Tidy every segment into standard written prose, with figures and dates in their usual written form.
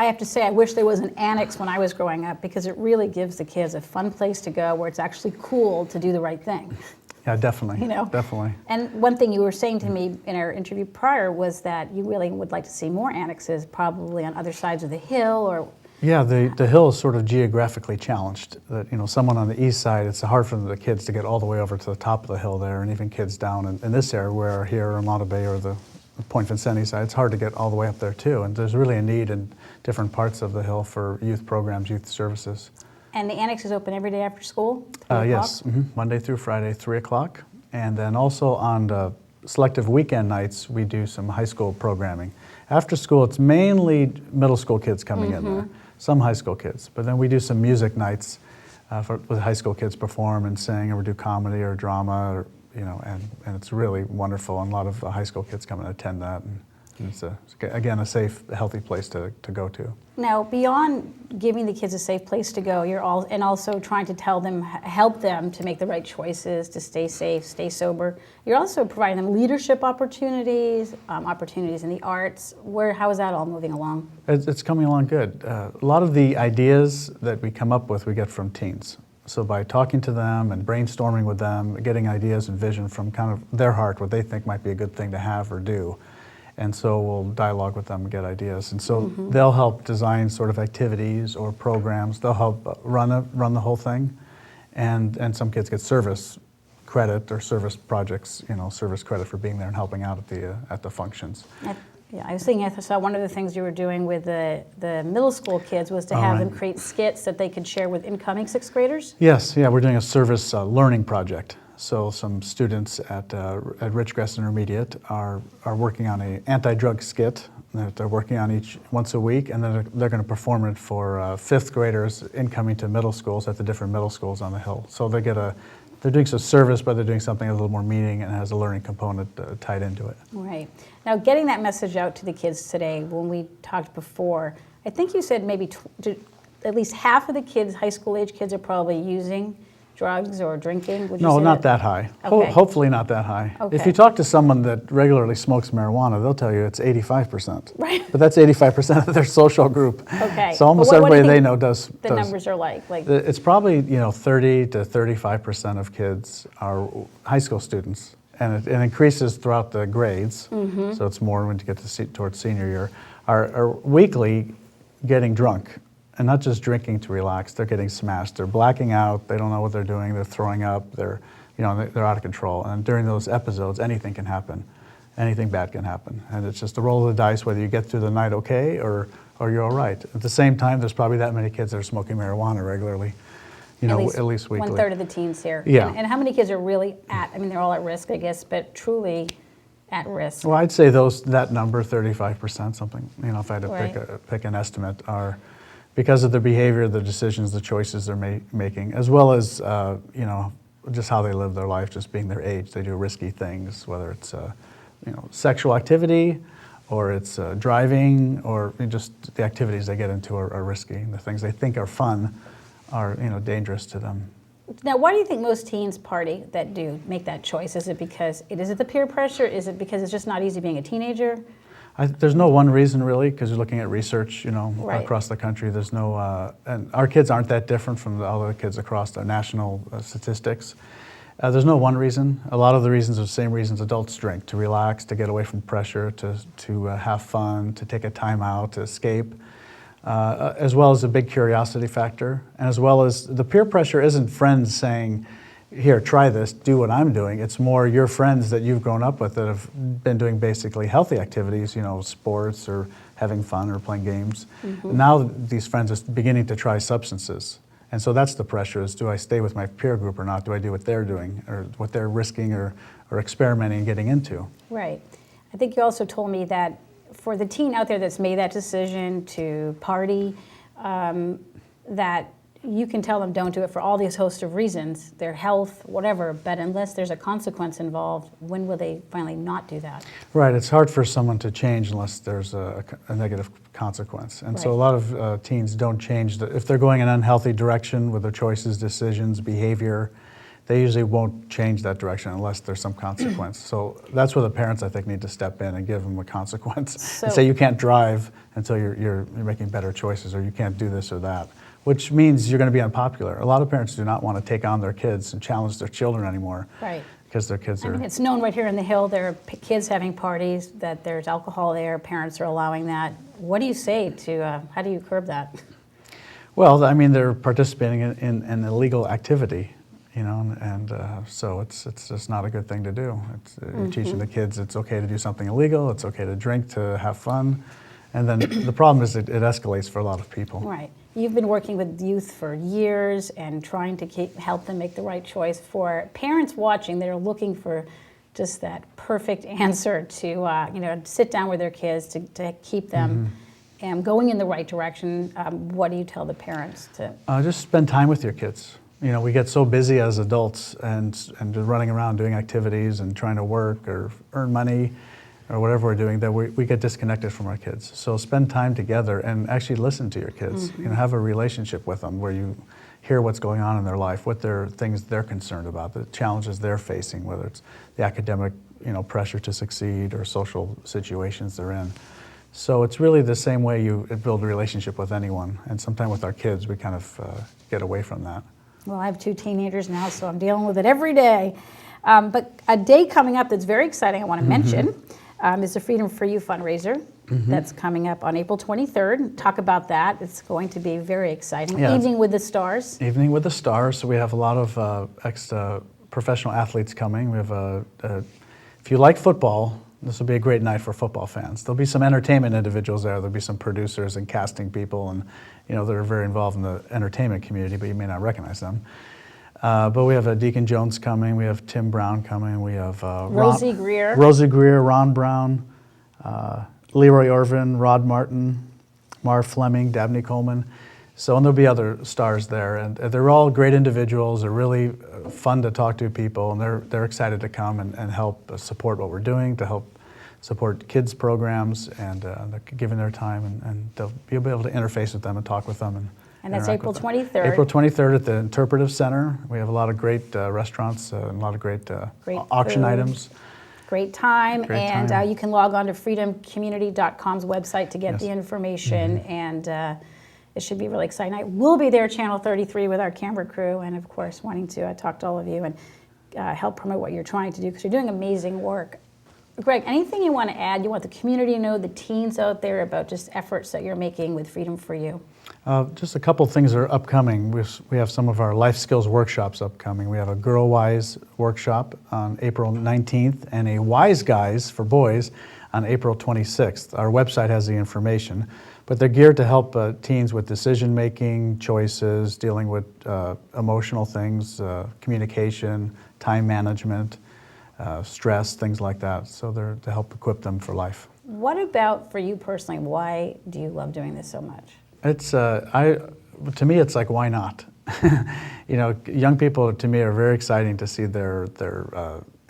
I have to say, I wish there was an annex when I was growing up, because it really gives the kids a fun place to go where it's actually cool to do the right thing. Yeah, definitely. You know? Definitely. And one thing you were saying to me in our interview prior was that you really would like to see more annexes, probably on other sides of the hill, or... Yeah, the hill is sort of geographically challenged. That, you know, someone on the east side, it's hard for the kids to get all the way over to the top of the hill there, and even kids down in this area, where here in Monterey Bay or the Point Vincennes side, it's hard to get all the way up there too. And there's really a need in different parts of the hill for youth programs, youth services. And the annex is open every day after school? Yes, Monday through Friday, 3 o'clock. And then also on the selective weekend nights, we do some high school programming. After school, it's mainly middle school kids coming in there, some high school kids. But then we do some music nights with high school kids perform and sing, or we do comedy or drama, or, you know, and it's really wonderful. And a lot of high school kids come and attend that. And it's, again, a safe, healthy place to go to. Now, beyond giving the kids a safe place to go, and also trying to tell them, help them to make the right choices, to stay safe, stay sober, you're also providing them leadership opportunities, opportunities in the arts. How is that all moving along? It's coming along good. A lot of the ideas that we come up with, we get from teens. So by talking to them and brainstorming with them, getting ideas and vision from kind of their heart, what they think might be a good thing to have or do. And so we'll dialogue with them and get ideas. And so they'll help design sort of activities or programs. They'll help run the whole thing. And some kids get service credit or service projects, you know, service credit for being there and helping out at the functions. Yeah, I was thinking, I saw one of the things you were doing with the middle school kids was to have them create skits that they could share with incoming sixth graders? Yes, yeah, we're doing a service learning project. So some students at Ridgecrest Intermediate are working on an anti-drug skit that they're working on once a week, and then they're going to perform it for fifth graders incoming to middle schools at the different middle schools on the Hill. So they're doing some service, but they're doing something a little more meaning and has a learning component tied into it. Right. Now, getting that message out to the kids today, when we talked before, I think you said maybe at least half of the kids, high school age kids, are probably using drugs or drinking? Would you No, say not that high. Okay. Hopefully not that high. Okay. If you talk to someone that regularly smokes marijuana, they'll tell you it's 85%. Right. But that's 85% of their social group. Okay. So almost But what do everybody you they think know does. The numbers are like It's probably 30 to 35% of kids are high school students, and it increases throughout the grades. So it's more when you get towards senior year. Are weekly getting drunk. And not just drinking to relax, they're getting smashed. They're blacking out, they don't know what they're doing, they're throwing up, they're out of control. And during those episodes, anything can happen. Anything bad can happen. And it's just a roll of the dice whether you get through the night okay or you're all right. At the same time, there's probably that many kids that are smoking marijuana regularly, at least weekly. 1/3 of the teens here. Yeah. And how many kids are really they're all at risk, I guess, but truly at risk? Well, I'd say that number, 35%, something, if I had to pick an estimate, are because of their behavior, the decisions, the choices they're making, as well as, just how they live their life, just being their age. They do risky things, whether it's, sexual activity, or it's driving, or just the activities they get into are risky. The things they think are fun are, dangerous to them. Now, why do you think most teens party that do make that choice? Is it the peer pressure? Is it because it's just not easy being a teenager? There's no one reason really, because you're looking at research, Right. across the country. There's no, and our kids aren't that different from the other kids across the national statistics. There's no one reason. A lot of the reasons are the same reasons adults drink: to relax, to get away from pressure, to have fun, to take a time out, to escape, as well as a big curiosity factor, and as well as the peer pressure isn't friends saying, here, try this, do what I'm doing. It's more your friends that you've grown up with that have been doing basically healthy activities, sports or having fun or playing games. Now these friends are beginning to try substances. And so that's the pressure, is do I stay with my peer group or not? Do I do what they're doing or what they're risking or experimenting and getting into? Right. I think you also told me that for the teen out there that's made that decision to party, that you can tell them don't do it for all these host of reasons, their health, whatever, but unless there's a consequence involved, when will they finally not do that? Right, it's hard for someone to change unless there's a negative consequence. And so a lot of teens don't change. If they're going in an unhealthy direction with their choices, decisions, behavior, they usually won't change that direction unless there's some consequence. So that's where the parents, I think, need to step in and give them a consequence So- and say you can't drive until you're making better choices, or you can't do this or that, which means you're going to be unpopular. A lot of parents do not want to take on their kids and challenge their children anymore. Right. Because their kids I are. mean, it's known right here in the Hill, there are kids having parties, that there's alcohol there, parents are allowing that. What do you say to, how do you curb that? Well, I mean, they're participating in an illegal activity, you know, and so it's just not a good thing to do. It's you're teaching the kids it's okay to do something illegal, it's okay to drink, to have fun, and then the problem is it escalates for a lot of people. Right. You've been working with youth for years and trying to help them make the right choice. For parents watching, they're looking for just that perfect answer to, sit down with their kids to keep them going in the right direction. What do you tell the parents to? Just spend time with your kids. You know, we get so busy as adults and just running around doing activities and trying to work or earn money or whatever we're doing that we get disconnected from our kids. So spend time together and actually listen to your kids. You know, have a relationship with them where you hear what's going on in their life, what things they're concerned about, the challenges they're facing, whether it's the academic, pressure to succeed or social situations they're in. So it's really the same way you build a relationship with anyone. And sometimes with our kids, we kind of get away from that. Well, I have 2 teenagers now, so I'm dealing with it every day. But a day coming up that's very exciting I want to mention is the Freedom for You fundraiser that's coming up on April 23rd. Talk about that. It's going to be very exciting. Yeah, Evening with the Stars. Evening with the Stars. So we have a lot of ex-professional athletes coming. We have if you like football, this will be a great night for football fans. There'll be some entertainment individuals there. There'll be some producers and casting people, and that are very involved in the entertainment community, but you may not recognize them. But we have Deacon Jones coming. We have Tim Brown coming. We have Rosie Greer. Rosie Greer, Ron Brown, Leroy Irvin, Rod Martin, Marv Fleming, Dabney Coleman. So, and there'll be other stars there, and they're all great individuals. They're really fun to talk to people, and they're excited to come and help support what we're doing, to help support kids programs, and they're giving their time, and they'll be able to interface with them and talk with them. And that's April 23rd. April 23rd at the Interpretive Center. We have a lot of great restaurants and a lot of great auction food. items. Great time. Great and time. You can log on to freedomcommunity.com's website to get Yes. the information. And it should be really exciting. I will be there, Channel 33, with our camera crew, and of course wanting to talk to all of you and help promote what you're trying to do, because you're doing amazing work. Greg, anything you want to add? You want the community to know, the teens out there, about just efforts that you're making with Freedom for You? Just a couple things are upcoming. We have some of our life skills workshops upcoming. We have a Girl Wise workshop on April 19th and a Wise Guys for boys on April 26th. Our website has the information, but they're geared to help teens with decision making, choices, dealing with emotional things, communication, time management, stress, things like that. So they're to help equip them for life. What about for you personally? Why do you love doing this so much? It's to me, it's like, why not? Young people to me are very exciting to see their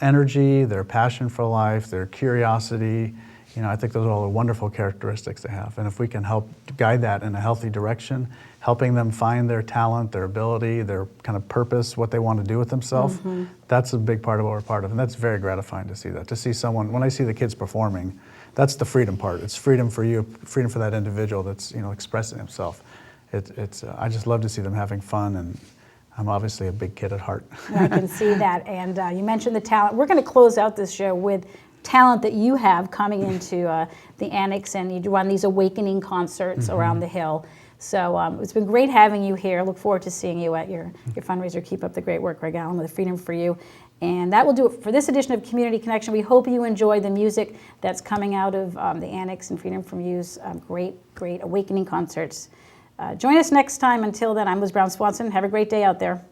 energy, their passion for life, their curiosity. I think those are all the wonderful characteristics they have. And if we can help guide that in a healthy direction, helping them find their talent, their ability, their kind of purpose, what they want to do with themselves, that's a big part of what we're part of. And that's very gratifying to see that. To see someone, when I see the kids performing, that's the freedom part. It's freedom for you, freedom for that individual that's expressing himself. I just love to see them having fun, and I'm obviously a big kid at heart. I can see that. And you mentioned the talent. We're going to close out this show with talent that you have coming into the Annex, and you run these awakening concerts around the Hill. So it's been great having you here. Look forward to seeing you at your fundraiser. Keep up the great work, Greg Allen, with Freedom for You. And that will do it for this edition of Community Connection. We hope you enjoy the music that's coming out of the Annex and Freedom from You's great awakening concerts. Join us next time. Until then, I'm Liz Brown Swanson. Have a great day out there.